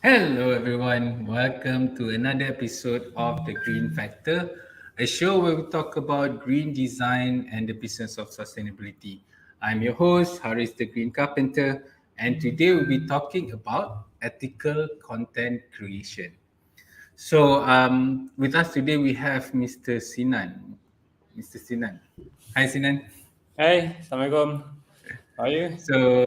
Hello, everyone. Welcome to another episode of The Green Factor, a show where we talk about green design and the business of sustainability. I'm your host, Haris the Green Carpenter, and today we'll be talking about ethical content creation. With us today, we have Mr. Sinan. Mr. Sinan. Hi, Sinan. Hi, Assalamualaikum. How are you? So,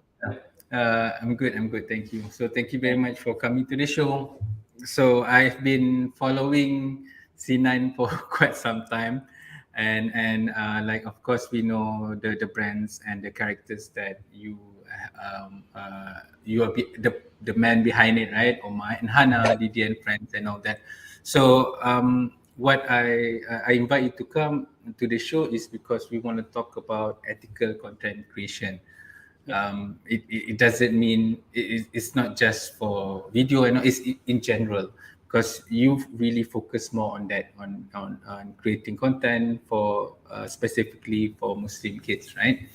I'm good. I'm good. Thank you. So, thank you very Yeah. much for coming to the show. So, I've been following C9 for quite some time, and like of course we know the brands and the characters that you are the man behind it, right? Omar and Hana, Didi and Friends, and all that. So, what I invite you to come to the show is because we want to talk about ethical content creation. Yeah. It doesn't mean it's not just for video and it's in general, because you really focus more on that, on creating content for specifically for Muslim kids, right?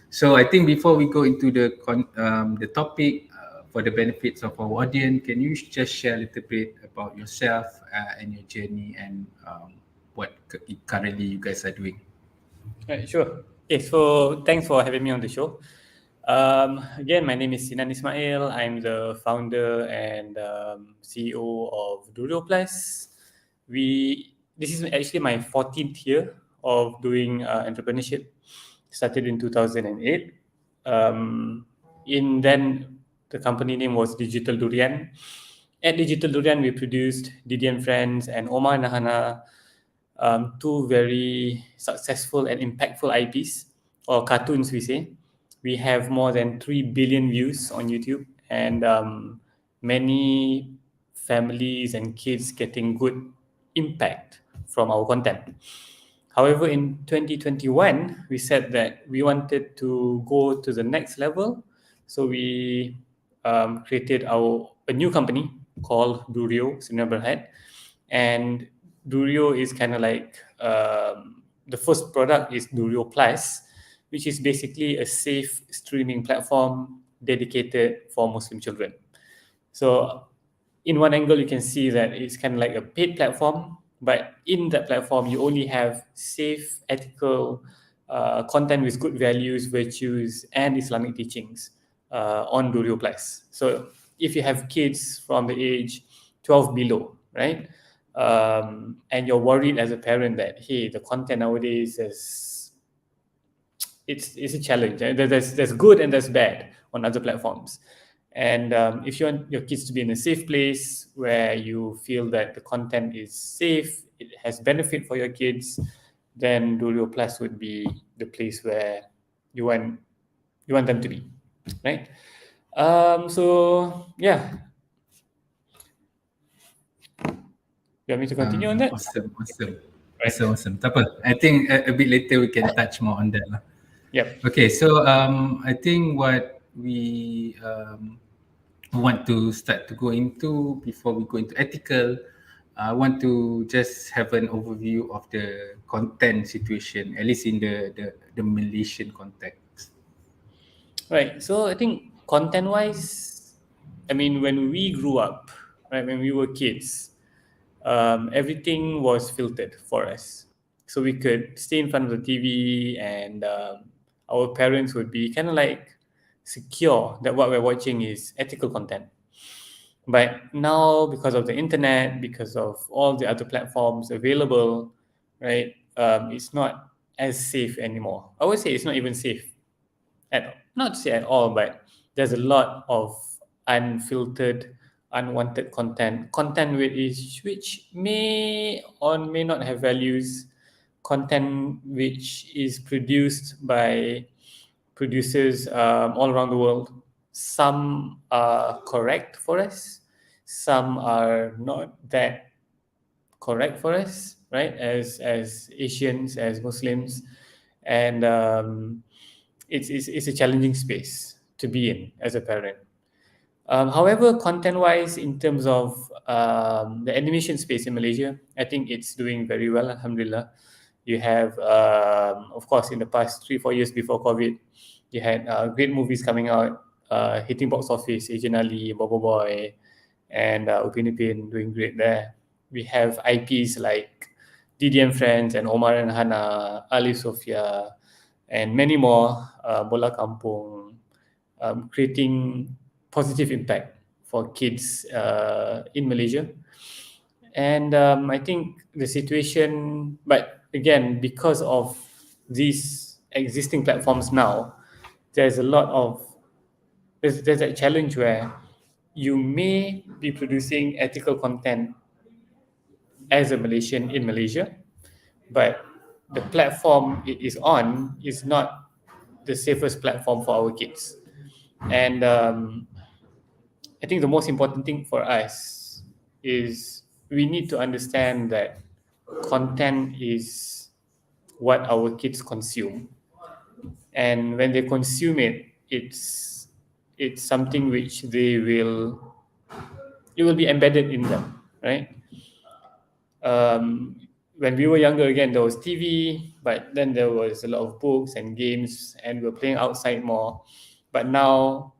So I think before we go into the topic, for the benefits of our audience, can you just share a little bit about yourself and your journey, and what currently you guys are doing? Right, sure. Okay, so thanks for having me on the show. Again, my name is Sinan Ismail. I'm the founder and CEO of Durio Plus. This is actually my 14th year of doing entrepreneurship. Started in 2008. In then the company name was Digital Durian. At Digital Durian, we produced Didi and Friends and Omar Hana, two very successful and impactful IPs or cartoons, we say. We have more than 3 billion views on YouTube and many families and kids getting good impact from our content. However, in 2021, we said that we wanted to go to the next level. So we created a new company called Durio, Sinan Berhad. And Durio is kind of like the first product is Durio Plus, which is basically a safe streaming platform dedicated for Muslim children. So, in one angle, you can see that it's kind of like a paid platform, but in that platform, you only have safe, ethical content with good values, virtues, and Islamic teachings on Durio Plus. So, if you have kids from the age 12 below, right? And you're worried as a parent that hey, the content nowadays is it's a challenge. There's good and there's bad on other platforms. And if you want your kids to be in a safe place where you feel that the content is safe, it has benefit for your kids, then Durio Plus would be the place where you want you want them to be, right? So yeah, you want me to continue on that? Awesome, awesome, Right. awesome, awesome. Tak apa. I think a bit later we can touch more on that lah. Yep. Okay, so I think what we want to start to go into before we go into ethical, I want to just have an overview of the content situation, at least in the Malaysian context. Right. So I think content wise, I mean, when we grew up, right, when we were kids, everything was filtered for us. So we could stay in front of the TV and our parents would be kind of like secure that what we're watching is ethical content. But now, because of the internet, because of all the other platforms available, right, it's not as safe anymore. I would say it's not even safe at not to say at all, but there's a lot of unfiltered, unwanted content which may or may not have values, content which is produced by producers all around the world. Some are correct for us, some are not that correct for us, right? As Asians, as Muslims, and it's a challenging space to be in as a parent. However, content-wise, in terms of the animation space in Malaysia, I think it's doing very well. Alhamdulillah, you have, of course, in the past 3-4 years before COVID, you had great movies coming out, hitting box office, Asian Ali, Bobo Boy, and Upinipin doing great there. We have IPs like Didi and Friends and Omar and Hana, Ali Sofia, and many more, Bola Kampung, creating positive impact for kids in Malaysia. And I think the situation, but again, because of these existing platforms now, there's a lot of there's a challenge where you may be producing ethical content as a Malaysian in Malaysia, but the platform it is on is not the safest platform for our kids. And I think the most important thing for us is we need to understand that content is what our kids consume, and when they consume it, it's something which it will be embedded in them, right? um, when we were younger, again, there was TV, but then there was a lot of books and games, and we were playing outside more. But now,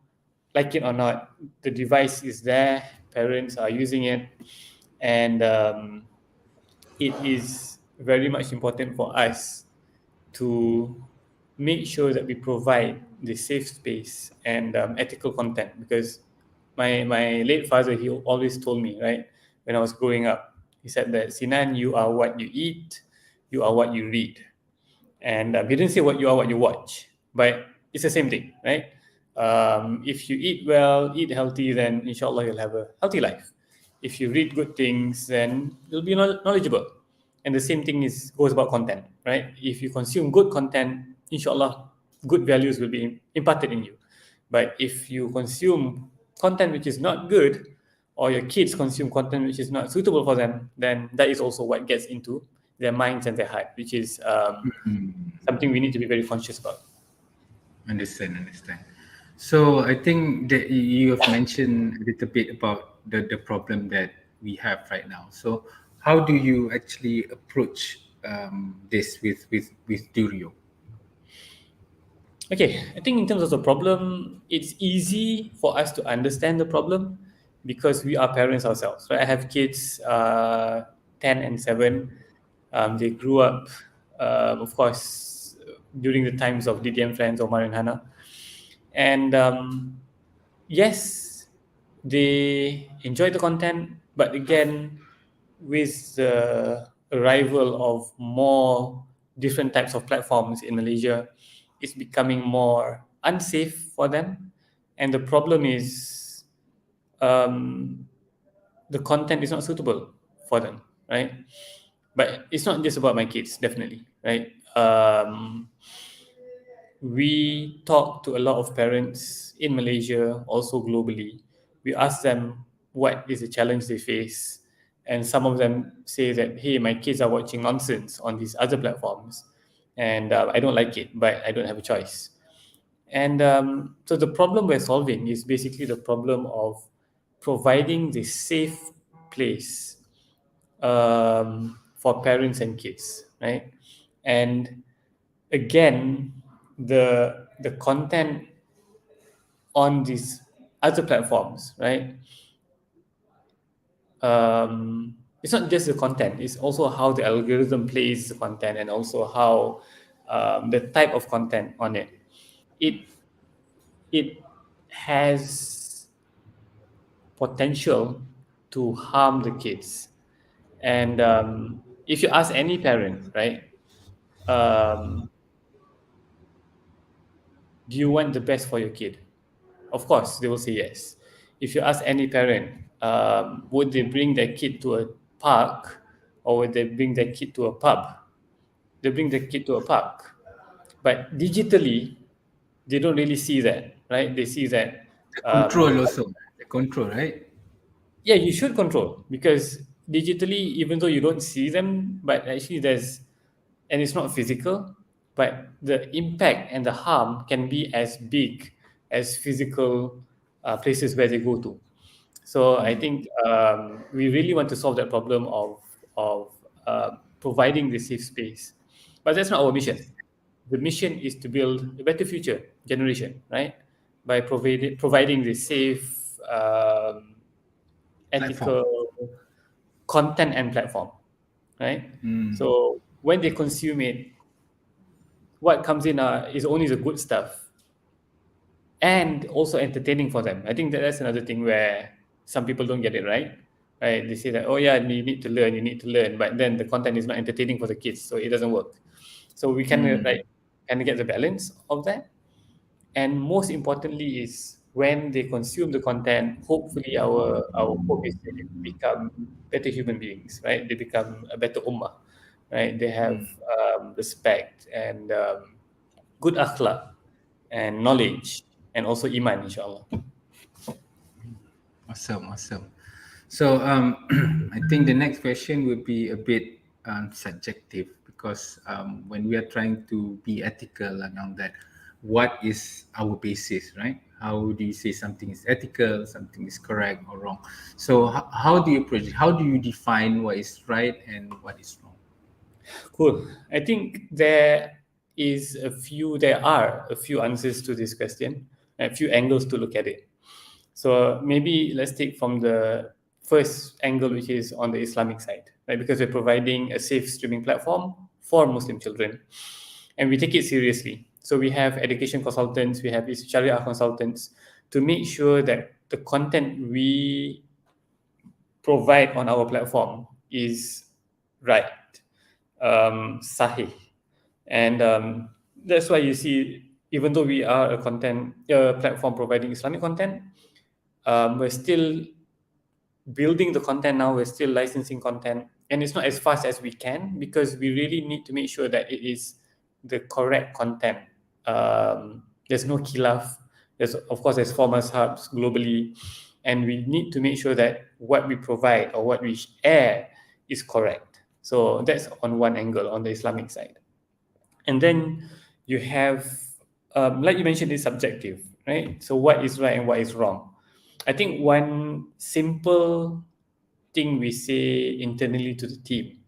like it or not, the device is there, parents are using it, and it is very much important for us to make sure that we provide the safe space and ethical content, because my late father, he always told me, right, when I was growing up, he said that, Sinan, you are what you eat, you are what you read. And he didn't say what you are, what you watch, but it's the same thing, right? If you eat well, eat healthy, then inshallah you'll have a healthy life. If you read good things, then you'll be knowledgeable. And the same thing is goes about content, right? If you consume good content, inshallah, good values will be imparted in you. But if you consume content which is not good, or your kids consume content which is not suitable for them, then that is also what gets into their minds and their heart, which is something we need to be very conscious about. Understand. So I think that you have mentioned a little bit about the problem that we have right now. So how do you actually approach this with Durio? Okay, I think in terms of the problem, it's easy for us to understand the problem because we are parents ourselves, right? I have kids, 10 and 7. They grew up, of course, during the times of Didi and Friends, Omar and Hana. And yes, they enjoy the content, but again, with the arrival of more different types of platforms in Malaysia, it's becoming more unsafe for them. And the problem is, um, the content is not suitable for them, right? But it's not just about my kids, definitely, right? We talk to a lot of parents in Malaysia, also globally. We ask them what is the challenge they face. And some of them say that, hey, my kids are watching nonsense on these other platforms. And I don't like it, but I don't have a choice. And so the problem we're solving is basically the problem of providing the safe place for parents and kids, right? And again, the content on these other platforms, right? It's not just the content; it's also how the algorithm plays the content, and also how the type of content on it. It it has potential to harm the kids. And if you ask any parent, right, um, do you want the best for your kid? Of course, they will say yes. If you ask any parent, would they bring their kid to a park, or would they bring their kid to a pub? They bring their kid to a park. But digitally, they don't really see that, right? They see that, The the control also, the control, right? yeah, you should control, because digitally, even though you don't see them, but actually there's, and it's not physical, but the impact and the harm can be as big as physical places where they go to. So I think we really want to solve that problem of providing the safe space, but that's not our mission. The mission is to build a better future generation, right? By providing the safe Platform. ethical content and platform, right? So when they consume it, what comes in is only the good stuff and also entertaining for them. I think that's another thing where some people don't get it right. Right? They say that, oh yeah, you need to learn, but then the content is not entertaining for the kids, so it doesn't work. So we can kind of get the balance of that. And most importantly is when they consume the content, hopefully our hope is that they become better human beings, right? They become a better ummah, right? They have respect and good akhlaq and knowledge and also iman, inshallah. Awesome, awesome. So I think the next question would be a bit subjective because when we are trying to be ethical and all that, what is our basis, right? How do you say something is ethical, something is correct or wrong? So how do you project? How do you define what is right and what is wrong? Cool. I think there are a few answers to this question, a few angles to look at it. So maybe let's take from the first angle, which is on the Islamic side, right? Because we're providing a safe streaming platform for Muslim children, and we take it seriously. So we have education consultants, we have Sharia consultants to make sure that the content we provide on our platform is right, sahih, and that's why you see, even though we are a content platform providing Islamic content, we're still building the content now. We're still licensing content, and it's not as fast as we can because we really need to make sure that it is the correct content. There's no khilaf. There's 4 mazhabs globally, and we need to make sure that what we provide or what we air is correct. So that's on one angle, on the Islamic side. And then you have, like you mentioned, it's subjective, right? So what is right and what is wrong? I think one simple thing we say internally to the team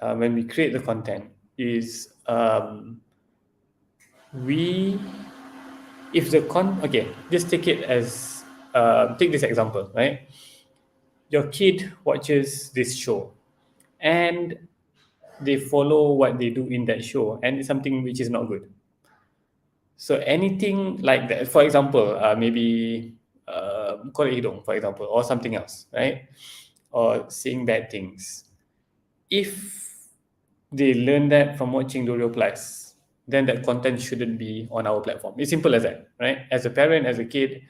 when we create the content is just take it as, take this example, right? Your kid watches this show and they follow what they do in that show, and it's something which is not good. So anything like that, for example, maybe korek hidung, for example, or something else, right? Or saying bad things. If they learn that from watching Durio Plus, then that content shouldn't be on our platform. It's simple as that, right? As a parent, as a kid,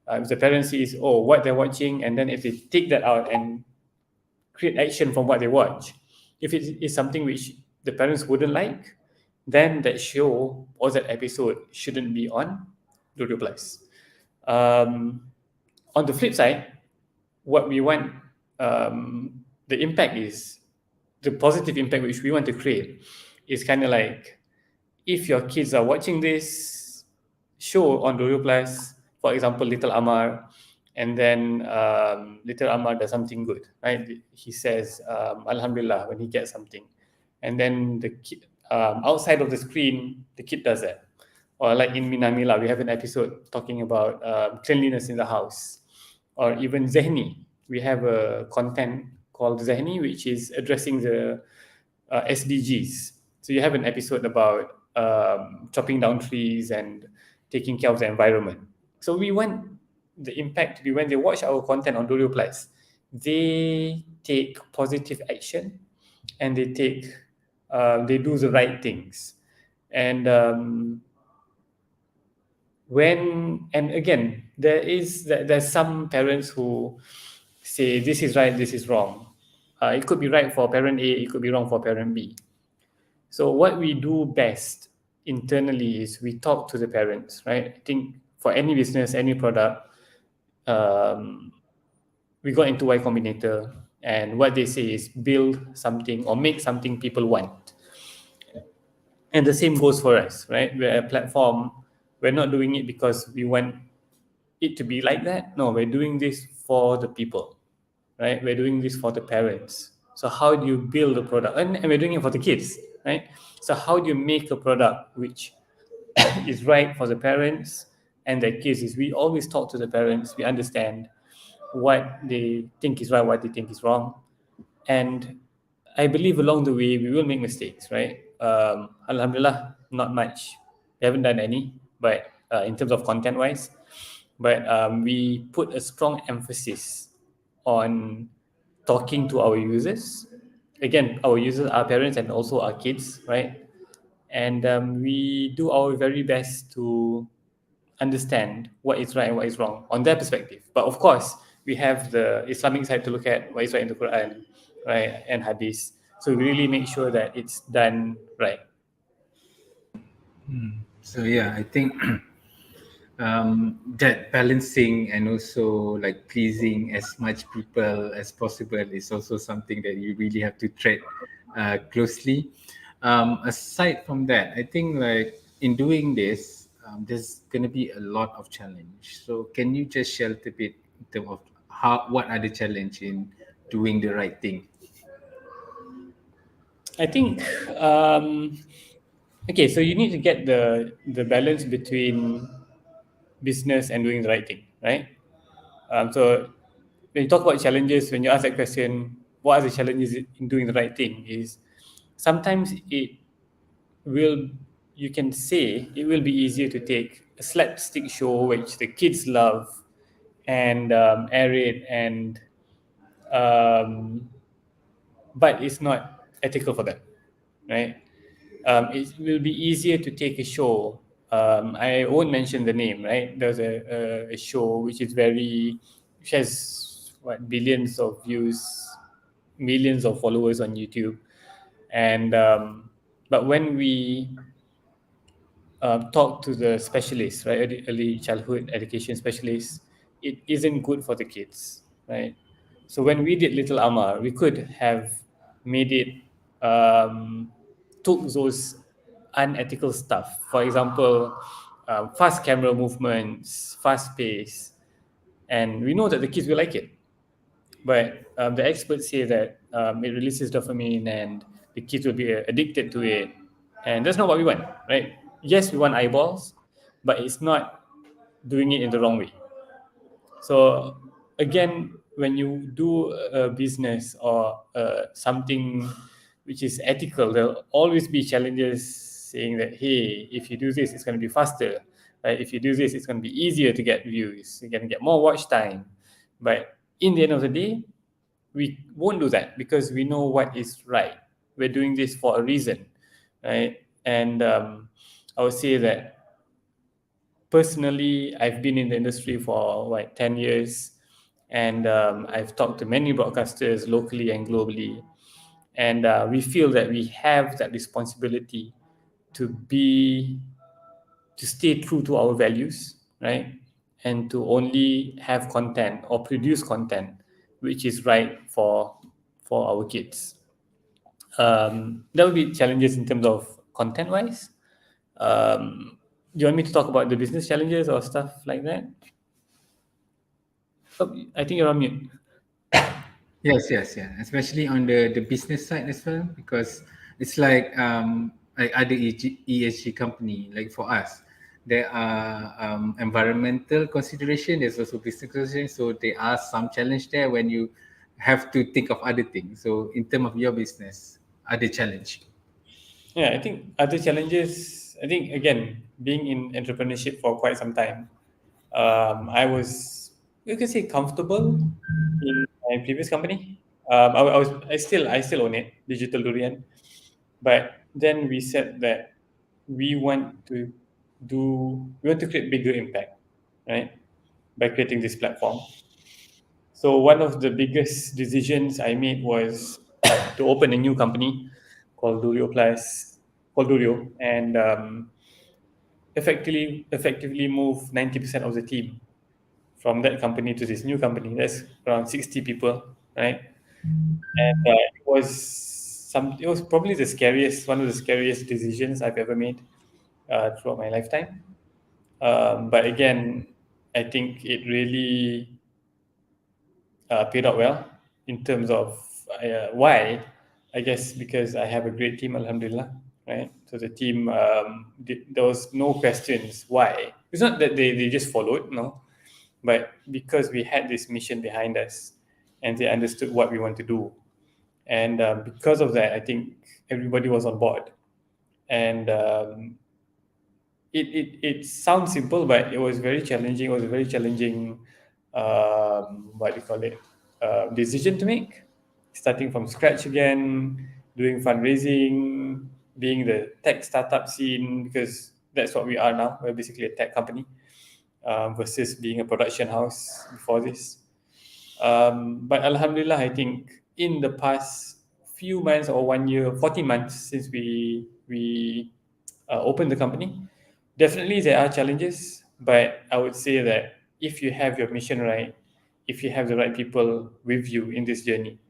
if the parent sees, what they're watching, and then if they take that out and create action from what they watch, if it is something which the parents wouldn't like, then that show or that episode shouldn't be on Durio Plus. On the flip side, what we want, the impact is, the positive impact which we want to create is kind of like, if your kids are watching this show on Durio Plus, for example, Little Amar, and then Little Amar does something good, right? He says, Alhamdulillah, when he gets something. And then the kid, outside of the screen, the kid does that. Or like in Minamila, we have an episode talking about cleanliness in the house. Or even Zehni, we have a content called Zehni, which is addressing the SDGs. So you have an episode about chopping down trees and taking care of the environment. So we want the impact to be, when they watch our content on Durio Plus, they take positive action and they do the right things. And again, there's some parents who say this is right, this is wrong. It could be right for parent A, it could be wrong for parent B. So what we do best internally is we talk to the parents, right? I think for any business, any product, we got into Y Combinator, and what they say is build something or make something people want. And the same goes for us, right? We're a platform. We're not doing it because we want it to be like that. No, we're doing this for the people, right? We're doing this for the parents. So how do you build a product? And we're doing it for the kids, right? So how do you make a product which is right for the parents and their kids? Is we always talk to the parents. We understand what they think is right, what they think is wrong. And I believe along the way we will make mistakes, right? Alhamdulillah, not much. We haven't done any, but in terms of content wise, but we put a strong emphasis on talking to our users. Again, our users are parents and also our kids, right? And we do our very best to understand what is right and what is wrong on their perspective. But of course, we have the Islamic side to look at what is right in the Quran, right, and Hadith. So we really make sure that it's done right. So yeah, I think that balancing and also like pleasing as much people as possible is also something that you really have to tread closely. Aside from that, I think like in doing this, there's gonna be a lot of challenge. So can you just share a little bit in terms of what are the challenge in doing the right thing? I think okay, so you need to get the balance between business and doing the right thing, right? So when you talk about challenges, when you ask that question, what are the challenges in doing the right thing? Is sometimes it will you can say it will be easier to take a slapstick show which the kids love and air it and um, but it's not ethical for them, right? It will be easier to take a show. I won't mention the name, right? There's a show which is which has what billions of views, millions of followers on YouTube, and but when we talk to the specialists, right, early childhood education specialists, it isn't good for the kids, right? So when we did Little Amar, we could have made it took those unethical stuff. For example, fast camera movements, fast pace, and we know that the kids will like it. But the experts say that it releases dopamine and the kids will be addicted to it. And that's not what we want, right? Yes, we want eyeballs, but it's not doing it in the wrong way. So again, when you do a business or something which is ethical, there'll always be challenges saying that, hey, if you do this, it's going to be faster. Right? If you do this, it's going to be easier to get views. You're going to get more watch time. But in the end of the day, we won't do that because we know what is right. We're doing this for a reason, right? And I would say that personally, I've been in the industry for like 10 years, and I've talked to many broadcasters locally and globally. And we feel that we have that responsibility to be to stay true to our values, right? And to only have content or produce content which is right for our kids. That would be challenges in terms of content wise. Do you want me to talk about the business challenges or stuff like that? Oh, I think you're on mute. Yes, yes, yeah. Especially on the business side as well, because it's like other ESG company, like for us, there are environmental consideration. There's also business consideration. So there are some challenge there when you have to think of other things. So in terms of your business, other challenge. Yeah, I think other challenges. I think again, being in entrepreneurship for quite some time, I was you can say comfortable in my previous company. I still own it, Digital Durian, but then we said that we want to create bigger impact, right? By creating this platform. So one of the biggest decisions I made was to open a new company called Durio Plus, called Durio, and effectively move 90% of the team from that company to this new company. That's around 60 people, right? And it was probably one of the scariest decisions I've ever made throughout my lifetime. But again, I think it really paid out well in terms of why. I guess because I have a great team, Alhamdulillah, right? So the team, there was no questions why. It's not that they just followed, no, But because we had this mission behind us, and they understood what we want to do, and because of that, I think everybody was on board. And it sounds simple, but it was very challenging. It was a very challenging, what do you call it, decision to make. Starting from scratch again, doing fundraising, being the tech startup scene, because that's what we are now. We're basically a tech company, versus being a production house before this. But Alhamdulillah, I think in the past few months or 1 year, 14 months since we opened the company, definitely there are challenges. But I would say that if you have your mission right, if you have the right people with you in this journey,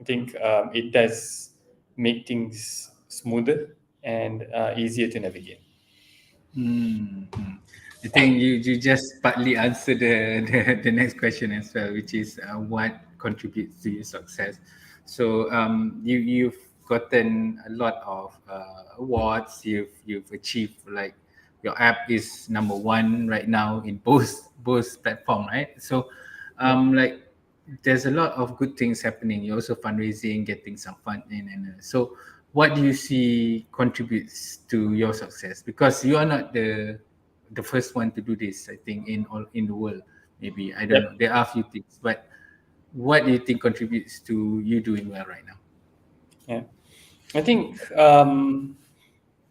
I think it does make things smoother and easier to navigate. Mm-hmm. I think you just partly answered the next question as well, which is what contributes to your success. So you've gotten a lot of awards. You've achieved, like, your app is number one right now in both platform, right? So Yeah. like, there's a lot of good things happening. You're also fundraising, getting some funding, and so what do you see contributes to your success? Because you are not the first one to do this. I think in the world, maybe, I don't Yep. know. There are a few things, but what do you think contributes to you doing well right now? Yeah. I think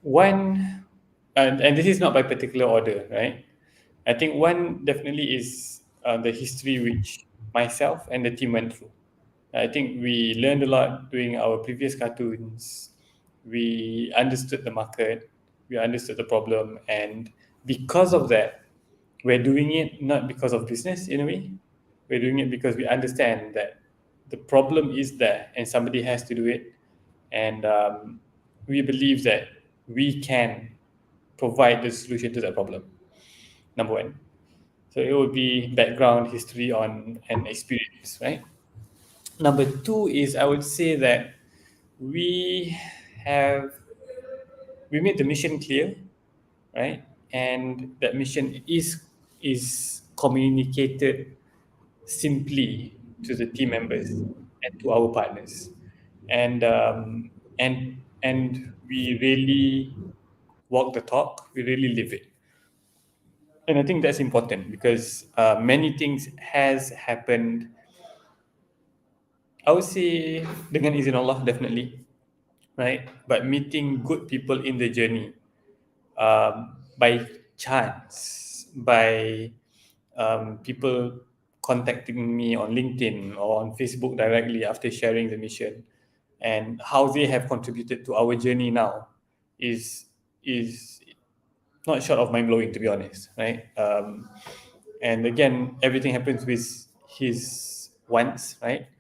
one, and this is not by particular order, right? I think one definitely is the history which myself and the team went through. I think we learned a lot doing our previous cartoons. We understood the market, we understood the problem, and because of that, we're doing it not because of business in a way. We're doing it because we understand that the problem is there and somebody has to do it. And we believe that we can provide the solution to that problem. Number one. So it would be background, history on and experience, right? Number two is, I would say that we have we made the mission clear, right? And that mission is communicated simply to the team members and to our partners, and we really walk the talk. We really live it, and I think that's important because many things has happened. I would say dengan izin Allah, definitely, right? But meeting good people in the journey, by chance, by people contacting me on LinkedIn or on Facebook directly after sharing the mission, and how they have contributed to our journey now is not short of mind blowing, to be honest, right? And again, everything happens with his wants, right?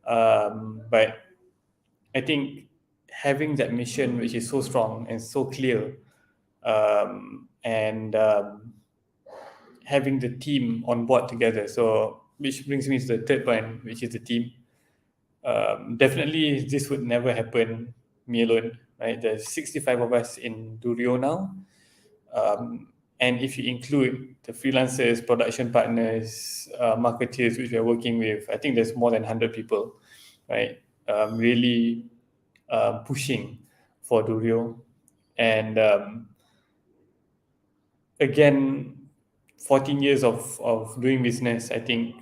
But I think having that mission, which is so strong and so clear, and having the team on board together. So, which brings me to the third point, which is the team. Definitely, this would never happen me alone, right? There's 65 of us in Durio now. And if you include the freelancers, production partners, marketeers, which we're working with, I think there's more than 100 people, right? Really pushing for Durio. And again, 14 years of doing business, I think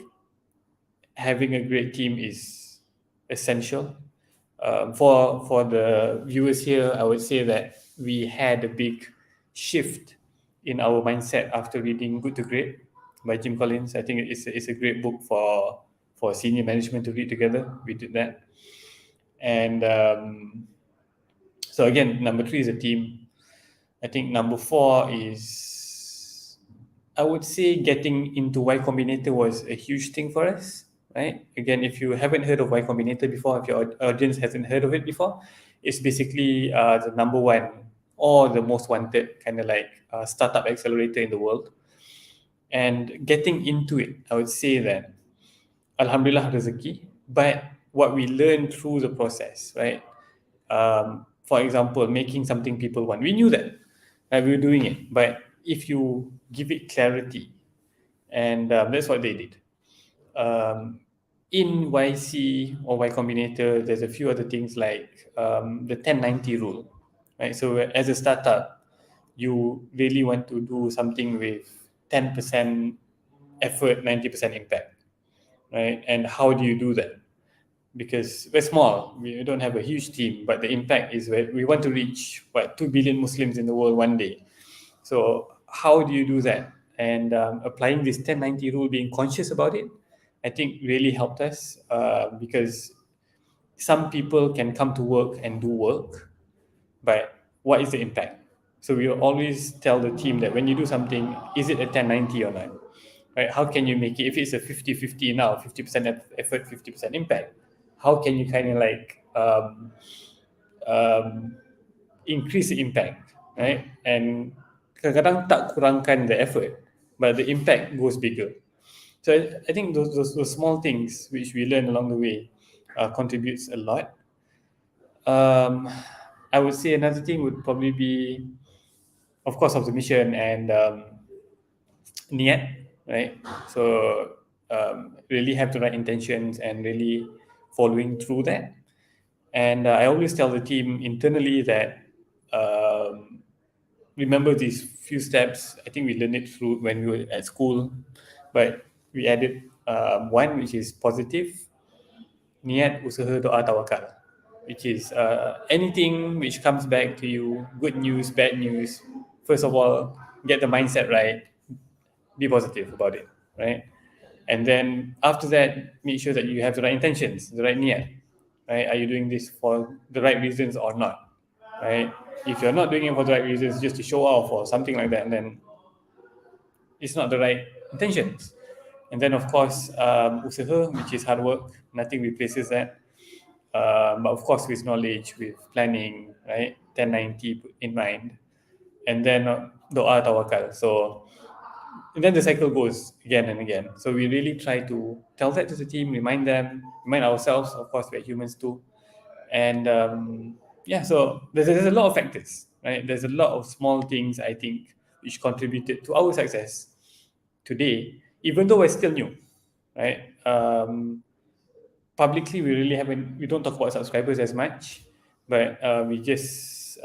having a great team is essential. For the viewers here, I would say that we had a big shift in our mindset after reading Good to Great by Jim Collins. I think it's a great book for senior management to read together. We did that. And so again, number three is a team. I think number four is, I would say, getting into Y Combinator was a huge thing for us, right? Again, if you haven't heard of Y Combinator before, if your audience hasn't heard of it before, it's basically the number one or the most wanted kind of like startup accelerator in the world. And getting into it, I would say that Alhamdulillah rezeki, but what we learned through the process, right? For example, making something people want. We knew that we were doing it, but if you give it clarity and that's what they did. In YC or Y Combinator, there's a few other things like the 1090 rule, right? So as a startup, you really want to do something with 10% effort, 90% impact, right? And how do you do that? Because we're small, we don't have a huge team, but the impact is where we want to reach 2 billion Muslims in the world one day. So how do you do that? And applying this 1090 rule, being conscious about it, I think really helped us because some people can come to work and do work, but what is the impact? So we will always tell the team that when you do something, is it a 1090 or not? Right? How can you make it, if it's a 50-50 now, 50% effort, 50% impact, how can you kind of like um, increase the impact, right? And kadang-kadang tak kurangkan the effort, but the impact goes bigger. So I think those small things which we learn along the way contributes a lot. I would say another thing would probably be, of course, of the mission and niat, right? So really have the right intentions and really following through that. And I always tell the team internally that remember these few steps. I think we learned it through when we were at school, but we added one which is positive, niat, usaha, doa, tawakal, which is anything which comes back to you, good news, bad news. First of all, get the mindset right, be positive about it, right? And then after that, make sure that you have the right intentions, the right niat, right? Are you doing this for the right reasons or not, right? If you're not doing it for the right reasons, just to show off or something like that, then it's not the right intentions. And then, of course, usaha, which is hard work, nothing replaces that. But of course, with knowledge, with planning, right? 1090 in mind. And then doa tawakal. So, and then the cycle goes again and again. So we really try to tell that to the team, remind them, remind ourselves. Of course, we're humans too. And yeah, so there's a lot of factors, right? There's a lot of small things I think which contributed to our success today, even though we're still new, right? Publicly, we don't talk about subscribers as much, but we just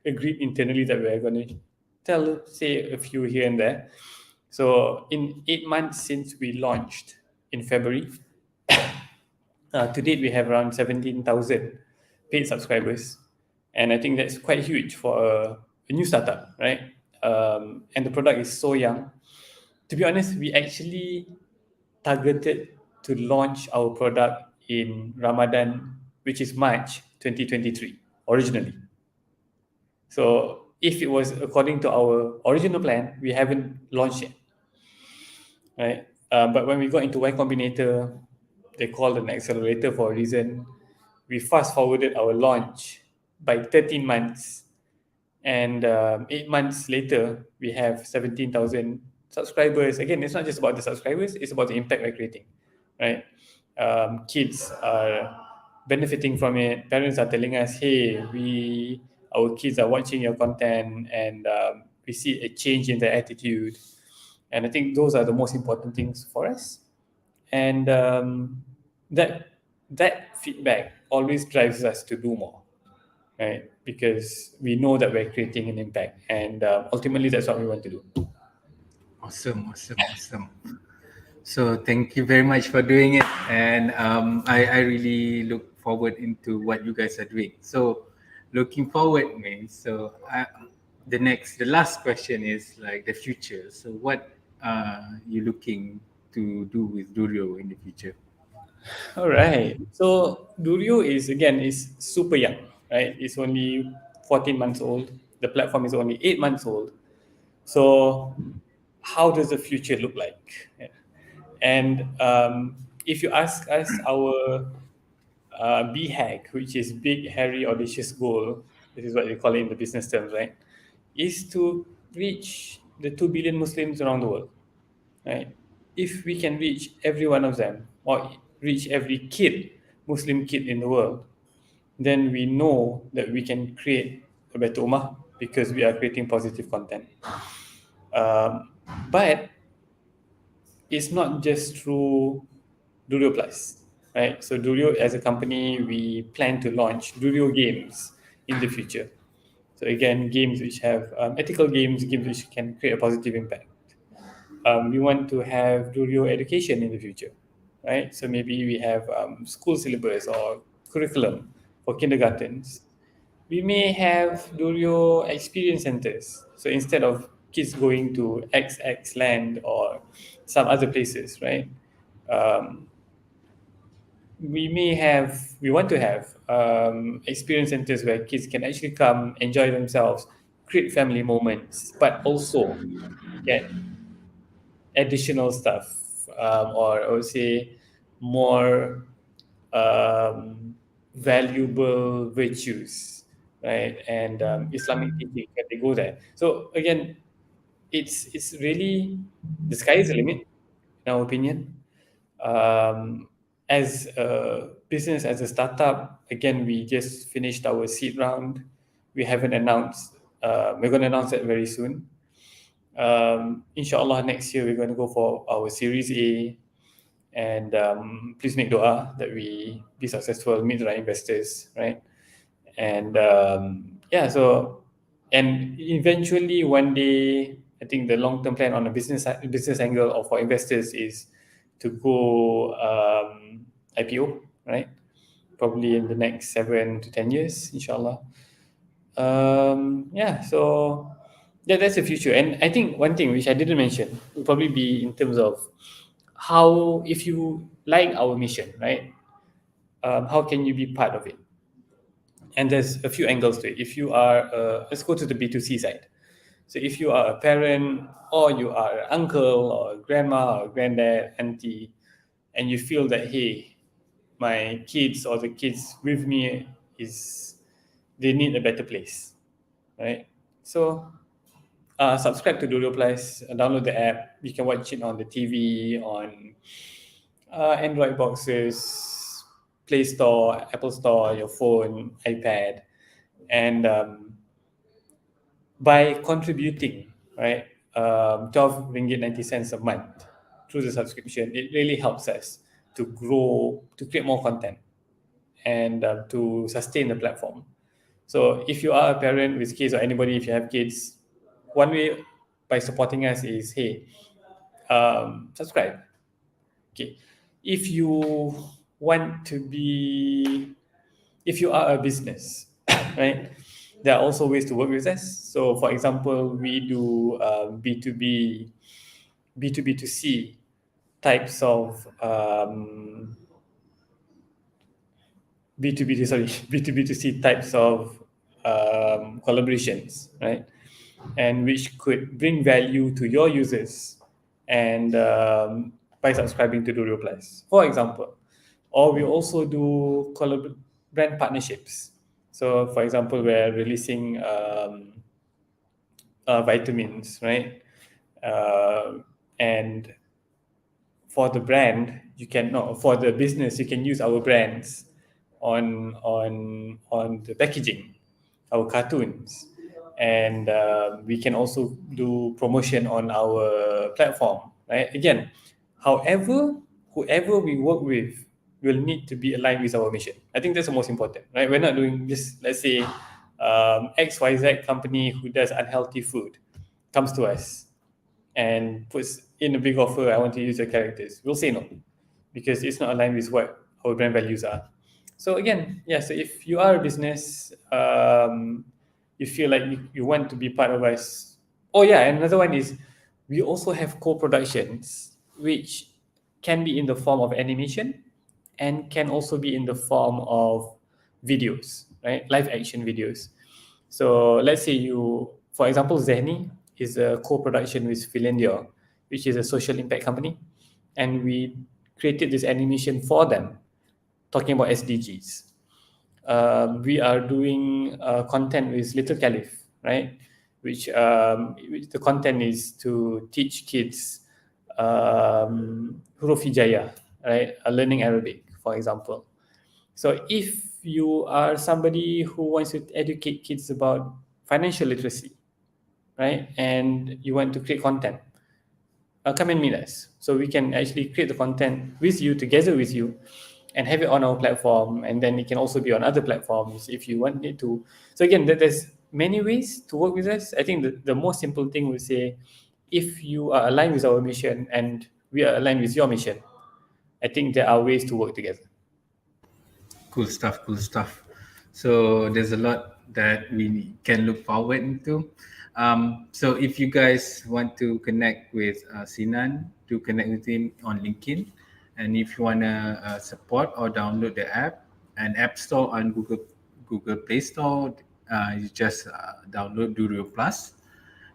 agreed internally that we're going to say a few here and there. So in 8 months since we launched in February, to date we have around 17,000 paid subscribers, and I think that's quite huge for a new startup, right? And the product is so young. To be honest, we actually targeted to launch our product in Ramadan, which is March 2023 originally. So if it was according to our original plan, we haven't launched it, right? But when we got into Y Combinator, they called an accelerator for a reason. We fast forwarded our launch by 13 months, and 8 months later, we have 17,000 subscribers. Again, it's not just about the subscribers; it's about the impact we're creating, right? Kids are benefiting from it. Parents are telling us, "Hey, our kids are watching your content, and we see a change in their attitude." And I think those are the most important things for us. And that feedback always drives us to do more, right? Because we know that we're creating an impact, and ultimately that's what we want to do. Awesome. So thank you very much for doing it, and I really look forward into what you guys are doing. So looking forward means the last question is like the future. So what are you looking to do with Durio in the future? All right. So Durio is super young, right? It's only 14 months old. The platform is only 8 months old. So how does the future look like? Yeah. And if you ask us, our BHAG, which is big, hairy, audacious goal, this is what they call it in the business terms, right? Is to reach the 2 billion Muslims around the world, right? If we can reach every one of them or reach every Muslim kid in the world, then we know that we can create a better ummah because we are creating positive content. Um, but it's not just through Durio Plus, right? So Durio as a company, we plan to launch Durio games in the future. So again, games which have ethical games, games which can create a positive impact. We want to have Durio education in the future, right? So maybe we have school syllabus or curriculum for kindergartens. We may have Durio experience centers. So instead of kids going to XX land or some other places, right? Um, we want to have experience centers where kids can actually come, enjoy themselves, create family moments, but also get additional stuff, or I would say more valuable virtues, right? And Islamic teaching when they go there. So again, it's really the sky is the limit, in our opinion. Um, as a business, as a startup, again, we just finished our seed round. We haven't announced. We're going to announce that very soon. Inshallah, next year we're going to go for our Series A, and please make dua that we be successful, meet the right investors, right? And yeah, so and eventually one day, I think the long term plan on the business angle or for investors is to go IPO, right? Probably in the next 7 to 10 years, inshallah. Yeah, so that's the future. And I think one thing which I didn't mention will probably be in terms of how, if you like our mission, right? How can you be part of it? And there's a few angles to it. If you are, let's go to the B2C side. So if you are a parent, or you are an uncle or a grandma or granddad, auntie, and you feel that, hey, my kids or the kids with me is, they need a better place, right? So subscribe to Durio Plus, download the app. You can watch it on the TV, on Android boxes, Play Store, Apple Store, your phone, iPad, and by contributing, right, 12 ringgit 90 cents a month through the subscription, it really helps us to grow, to create more content, and to sustain the platform. So if you are a parent with kids, or anybody, if you have kids, one way by supporting us is, hey, subscribe. Okay. If you want to be, if you are a business, right, there are also ways to work with us. So for example, we do B2B, B2B2C types of B2B, sorry, B2B2C types of collaborations, right? And which could bring value to your users, and by subscribing to Durio Plus, for example. Or we also do brand partnerships. So, for example, we're releasing vitamins, right? And for the brand, you can, no, for the business, you can use our brands on the packaging, our cartoons, and we can also do promotion on our platform, right? Again, however, whoever we work with will need to be aligned with our mission. I think that's the most important, right? We're not doing this, let's say, XYZ company who does unhealthy food comes to us and puts in a big offer, I want to use your characters, we'll say no, because it's not aligned with what our brand values are. So again, yeah, so if you are a business, you feel like you want to be part of us. Oh yeah, and another one is we also have co-productions, which can be in the form of animation and can also be in the form of videos, right? Live action videos. So let's say you, for example, Zehni is a co-production with Philendia, which is a social impact company, and we created this animation for them, talking about SDGs. We are doing content with Little Caliph, right? Which the content is to teach kids huruf hijayah, right? Learning Arabic, for example. So if you are somebody who wants to educate kids about financial literacy, right, and you want to create content, come and meet us. So we can actually create the content with you, together with you, and have it on our platform. And then it can also be on other platforms if you want it to. So again, there's many ways to work with us. I think the most simple thing we say, if you are aligned with our mission and we are aligned with your mission, I think there are ways to work together. Cool stuff, cool stuff. So there's a lot that we can look forward into. So if you guys want to connect with Sinan, to connect with him on LinkedIn, and if you wanna support or download the app, an app store on Google Play Store, you just download Durio Plus.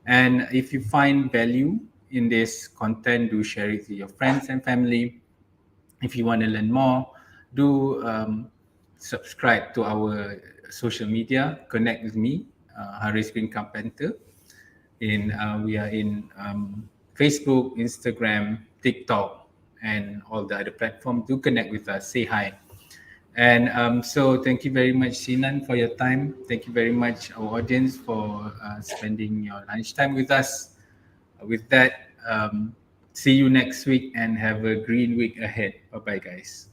And if you find value in this content, do share it with your friends and family. If you want to learn more, do subscribe to our social media. Connect with me, Haris bin Carpenter. We are in Facebook, Instagram, TikTok, and all the other platforms. Do connect with us. Say hi. And so, thank you very much, Sinan, for your time. Thank you very much, our audience, for spending your lunchtime with us. With that, see you next week and have a green week ahead. Bye bye, guys.